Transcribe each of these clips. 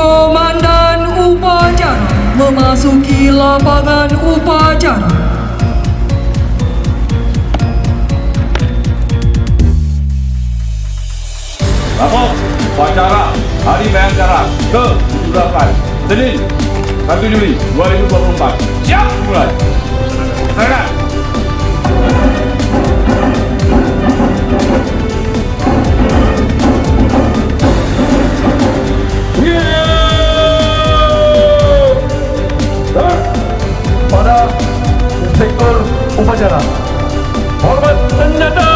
Komandan upacara memasuki lapangan upacara. Lapor upacara Hari Bayangkara ke-78 Senin 1 Juli 2024. Siap mulai. Serang. Pada inspektur upacara, hormat senjata.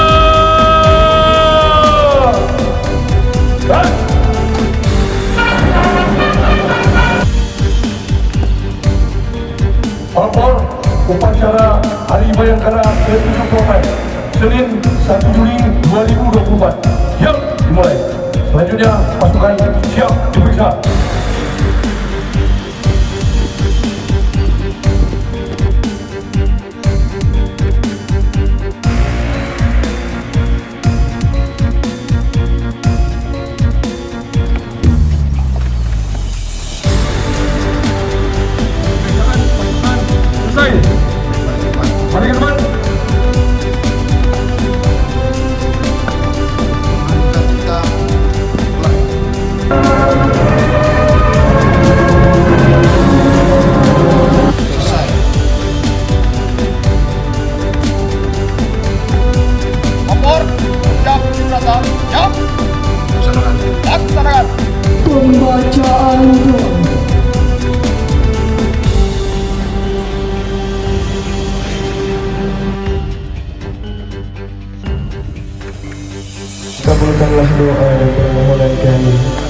Lapor upacara Hari Bayangkara ke-78 Senin 1 Juli 2024. Siap dimulai. Selanjutnya pasukan siap diperiksa. Mari ke depan. Lapor, siap, senjata, siap. Laksanakan. Pembacaan doa. Kabulkanlah doa dan permohonan kami.